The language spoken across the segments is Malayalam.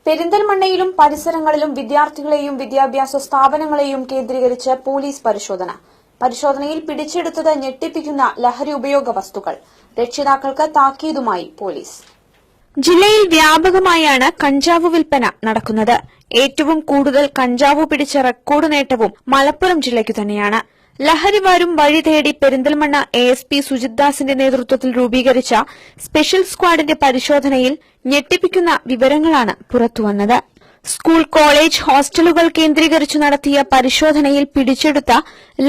പെരിന്തൽമണ്ണയിലും പരിസരങ്ങളിലും വിദ്യാർത്ഥികളെയും വിദ്യാഭ്യാസ സ്ഥാപനങ്ങളെയും കേന്ദ്രീകരിച്ച് പോലീസ് പരിശോധന. പരിശോധനയിൽ പിടിച്ചെടുത്തത് ഞെട്ടിപ്പിക്കുന്ന ലഹരി ഉപയോഗ വസ്തുക്കൾ. രക്ഷിതാക്കൾക്ക് താക്കീതുമായി പോലീസ്. ജില്ലയിൽ വ്യാപകമായാണ് കഞ്ചാവ് വിൽപ്പന നടക്കുന്നത്. ഏറ്റവും കൂടുതൽ കഞ്ചാവ് പിടിച്ച റെക്കോർഡ് നേട്ടവും മലപ്പുറം ജില്ലയ്ക്കു തന്നെയാണ്. ലഹരിവാരും വഴി തേടി പെരിന്തൽമണ്ണ ASP സുജിത് ദാസിന്റെ നേതൃത്വത്തിൽ രൂപീകരിച്ച സ്പെഷ്യൽ സ്ക്വാഡിന്റെ പരിശോധനയിൽ ഞെട്ടിപ്പിക്കുന്ന വിവരങ്ങളാണ് പുറത്തുവന്നത്. സ്കൂൾ, കോളേജ്, ഹോസ്റ്റലുകൾ കേന്ദ്രീകരിച്ചു നടത്തിയ പരിശോധനയിൽ പിടിച്ചെടുത്ത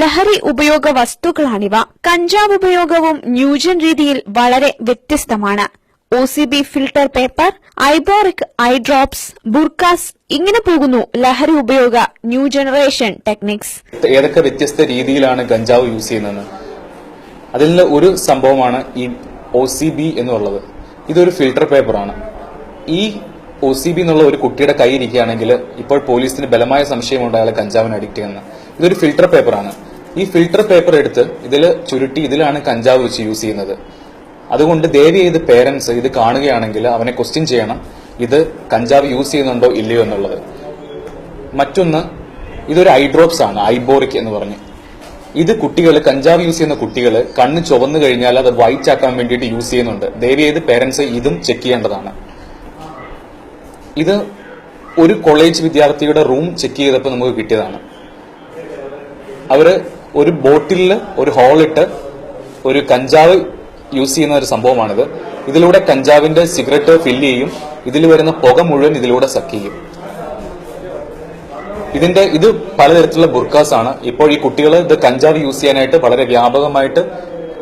ലഹരി ഉപയോഗ വസ്തുക്കളാണിവ. കഞ്ചാവ് ഉപയോഗവും ന്യൂജൻ രീതിയിൽ വളരെ വ്യത്യസ്തമാണ്. OCB ഫിൽട്ടർ പേപ്പർ, ഐബോറിക് ഐ ഡ്രോപ്സ്, ബുർക്കാസ്, ഇങ്ങനെ പോകുന്നു ലഹരി ഉപയോഗ ന്യൂ ജനറേഷൻ ടെക്നിക്സ്. ഏതൊക്കെ വ്യത്യസ്ത രീതിയിലാണ് കഞ്ചാവ് യൂസ് ചെയ്യുന്നത്? അതിൽ ഒരു സംഭവമാണ് ഈ OCB എന്നുള്ളത്. ഇതൊരു ഫിൽട്ടർ പേപ്പറാണ്. ഈ OCB എന്നുള്ള ഒരു കുട്ടിയുടെ കയ്യിരിക്കുകയാണെങ്കിൽ ഇപ്പോൾ പോലീസിന് ബലമായ സംശയമുണ്ട് അയാൾ കഞ്ചാവിന് അഡിക്റ്റ് ചെയ്യുന്നത്. ഇതൊരു ഫിൽട്ടർ പേപ്പറാണ്. ഈ ഫിൽട്ടർ പേപ്പർ എടുത്ത് ഇതിൽ ചുരുട്ടി ഇതിലാണ് കഞ്ചാവ് വെച്ച് യൂസ് ചെയ്യുന്നത്. അതുകൊണ്ട് ദയവ് ചെയ്ത് പേരൻസ് ഇത് കാണുകയാണെങ്കിൽ അവനെ ക്വസ്റ്റ്യൻ ചെയ്യണം, ഇത് കഞ്ചാവ് യൂസ് ചെയ്യുന്നുണ്ടോ ഇല്ലയോ എന്നുള്ളത്. മറ്റൊന്ന്, ഇതൊരു ഐ ഡ്രോപ്സ് ആണ്, ഐബോറിക് എന്ന് പറഞ്ഞ്. ഇത് കുട്ടികൾ, കഞ്ചാവ് യൂസ് ചെയ്യുന്ന കുട്ടികൾ കണ്ണ് ചുവന്നു കഴിഞ്ഞാൽ അത് വൈറ്റ് ആക്കാൻ വേണ്ടിയിട്ട് യൂസ് ചെയ്യുന്നുണ്ട്. ദയവ് ചെയ്ത് പേരൻസ് ഇതും ചെക്ക് ചെയ്യേണ്ടതാണ്. ഇത് ഒരു കോളേജ് വിദ്യാർത്ഥിയുടെ റൂം ചെക്ക് ചെയ്തപ്പോൾ നമുക്ക് കിട്ടിയതാണ്. അവര് ഒരു ബോട്ടിലിൽ ഒരു ഹോളിട്ട് ഒരു കഞ്ചാവ് യൂസ് ചെയ്യുന്ന ഒരു സംഭവമാണിത്. ഇതിലൂടെ കഞ്ചാവിന്റെ സിഗരറ്റ് ഫില്ല് ചെയ്യും. ഇതിൽ വരുന്ന പുക മുഴുവൻ ഇതിലൂടെ സക്ക് ചെയ്യും. ഇത് പലതരത്തിലുള്ള ബുർക്കാസ് ആണ്. ഇപ്പോൾ ഈ കുട്ടികൾ ഇത് കഞ്ചാവ് യൂസ് ചെയ്യാനായിട്ട് വളരെ വ്യാപകമായിട്ട്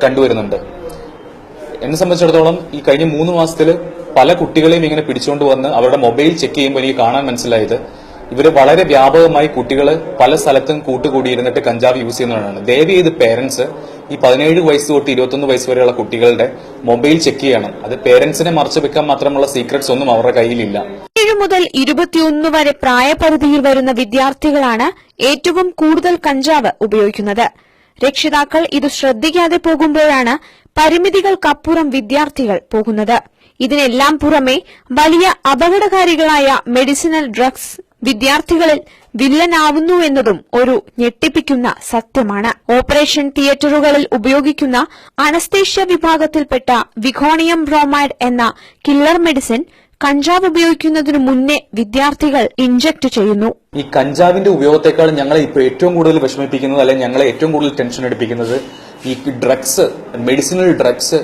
കണ്ടുവരുന്നുണ്ട്. എന്നെ സംബന്ധിച്ചിടത്തോളം ഈ കഴിഞ്ഞ 3 മാസത്തിൽ പല കുട്ടികളെയും ഇങ്ങനെ പിടിച്ചുകൊണ്ട് വന്ന് അവരുടെ മൊബൈൽ ചെക്ക് ചെയ്യുമ്പോൾ എനിക്ക് കാണാൻ മനസ്സിലായത് ഇവര് വളരെ വ്യാപകമായി കുട്ടികൾ പല സ്ഥലത്തും കൂട്ടുകൂടിയിരുന്നിട്ട് കഞ്ചാവ് യൂസ് ചെയ്യുന്നതാണ്. ദയവ് ചെയ്ത് പേരൻസ് ഈ 17 വയസ്സ് തൊട്ട് 21 വയസ്സ് വരെയുള്ള കുട്ടികളുടെ മൊബൈൽ ചെക്ക് ചെയ്യണം. അത് പേരൻസിനെ മറച്ചു വെക്കാൻ മാത്രമുള്ള സീക്രട്സ് ഒന്നും അവരുടെ കയ്യിലില്ല. 7 മുതൽ 21 വരെ പ്രായപരിധിയിൽ വരുന്ന വിദ്യാർത്ഥികളാണ് ഏറ്റവും കൂടുതൽ കഞ്ചാവ് ഉപയോഗിക്കുന്നത്. രക്ഷിതാക്കൾ ഇത് ശ്രദ്ധിക്കാതെ പോകുമ്പോഴാണ് പരിമിതികൾക്കപ്പുറം വിദ്യാർത്ഥികൾ പോകുന്നത്. ഇതിനെല്ലാം പുറമെ വലിയ അപകടകാരികളായ മെഡിസിനൽ ഡ്രഗ്സ് വിദ്യാർത്ഥികളിൽ വില്ലനാവുന്നുവെന്നതും ഒരു ഞെട്ടിപ്പിക്കുന്ന സത്യമാണ്. ഓപ്പറേഷൻ തിയേറ്ററുകളിൽ ഉപയോഗിക്കുന്ന അനസ്തേഷ്യ വിഭാഗത്തിൽപ്പെട്ട വിഖോണിയം ബ്രോമൈഡ് എന്ന കില്ലർ മെഡിസിൻ കഞ്ചാവ് ഉപയോഗിക്കുന്നതിനു മുന്നേ വിദ്യാർത്ഥികൾ ഇൻജക്ട് ചെയ്യുന്നു. ഈ കഞ്ചാവിന്റെ ഉപയോഗത്തെക്കാൾ ഞങ്ങളെ ഇപ്പോൾ ഏറ്റവും കൂടുതൽ വിഷമിപ്പിക്കുന്നത്, അല്ലെങ്കിൽ ഞങ്ങളെ ഏറ്റവും കൂടുതൽ ടെൻഷൻ എടുപ്പിക്കുന്നത് ഈ ഡ്രഗ്സ്, മെഡിസിനൽ ഡ്രഗ്സ്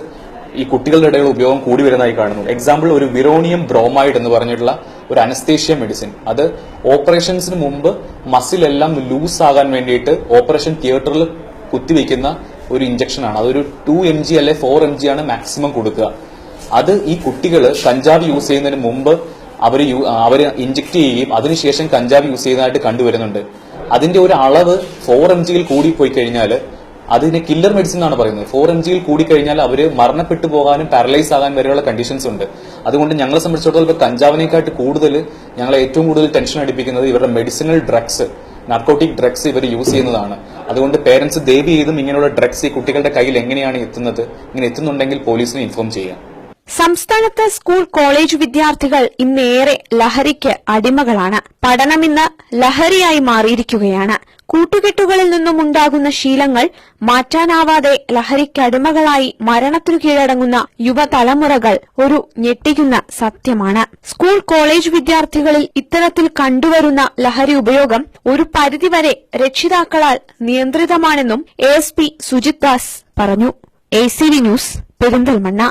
ഈ കുട്ടികളുടെ ഇടയിൽ ഉപയോഗം കൂടി വരുന്നതായി കാണുന്നു. എക്സാമ്പിൾ, ഒരു വിറോണിയം ബ്രോമൈഡ് എന്ന് പറഞ്ഞിട്ടുള്ള ഒരു അനസ്തേഷ്യ മെഡിസിൻ, അത് ഓപ്പറേഷൻസിന് മുമ്പ് മസിലെല്ലാം ലൂസ് ആകാൻ വേണ്ടിയിട്ട് ഓപ്പറേഷൻ തിയേറ്ററിൽ കുത്തിവെക്കുന്ന ഒരു ഇഞ്ചക്ഷനാണ്. അതൊരു 2 mg അല്ലെ 4 mg ആണ് മാക്സിമം കൊടുക്കുക. അത് ഈ കുട്ടികൾ കഞ്ചാവ് യൂസ് ചെയ്യുന്നതിന് മുമ്പ് അവര് ഇഞ്ചക്ട് ചെയ്യുകയും അതിനുശേഷം കഞ്ചാവ് യൂസ് ചെയ്യുന്നതായിട്ട് കണ്ടുവരുന്നുണ്ട്. അതിന്റെ ഒരു അളവ് 4 mg കൂടി പോയി കഴിഞ്ഞാൽ അതിനെ കില്ലർ മെഡിസിൻ എന്നാണ് പറയുന്നത്. 4 mg കൂടിക്കഴിഞ്ഞാൽ അവര് മരണപ്പെട്ടു പോകാനും പാരലൈസ് ആകാൻ വരെയുള്ള കണ്ടീഷൻസ് ഉണ്ട്. അതുകൊണ്ട് ഞങ്ങളെ സംബന്ധിച്ചിടത്തോളം ഇപ്പൊ കഞ്ചാവിനെക്കാട്ട് കൂടുതൽ ഞങ്ങളെ ഏറ്റവും കൂടുതൽ ടെൻഷൻ അടിപ്പിക്കുന്നത് ഇവരുടെ മെഡിസിനൽ ഡ്രഗ്സ്, നാർക്കോട്ടിക് ഡ്രഗ്സ് ഇവർ യൂസ് ചെയ്യുന്നതാണ്. അതുകൊണ്ട് പേരൻസ് ദയവ് ചെയ്തും ഇങ്ങനെയുള്ള ഡ്രഗ്സ് ഈ കുട്ടികളുടെ കയ്യിൽ എങ്ങനെയാണ് എത്തുന്നത്, ഇങ്ങനെ എത്തുന്നുണ്ടെങ്കിൽ പോലീസിനെ ഇൻഫോം ചെയ്യാം. സംസ്ഥാനത്ത് സ്കൂൾ, കോളേജ് വിദ്യാർത്ഥികൾ ഇന്നേറെ ലഹരിക്ക് അടിമകളാണ്. പഠനം ഇന്ന് ലഹരിയായി മാറിയിരിക്കുകയാണ്. കൂട്ടുകെട്ടുകളിൽ നിന്നും ഉണ്ടാകുന്ന ശീലങ്ങൾ മാറ്റാനാവാതെ ലഹരിക്കടിമകളായി മരണത്തിനു കീഴടങ്ങുന്ന യുവതലമുറകൾ ഒരു ഞെട്ടിക്കുന്ന സത്യമാണ്. സ്കൂൾ, കോളേജ് വിദ്യാർത്ഥികളിൽ ഇത്തരത്തിൽ കണ്ടുവരുന്ന ലഹരി ഉപയോഗം ഒരു പരിധിവരെ രക്ഷിതാക്കളാൽ നിയന്ത്രിതമാണെന്നും ASP സുജിത് ദാസ് പറഞ്ഞു. ACV news, Perinthalmanna.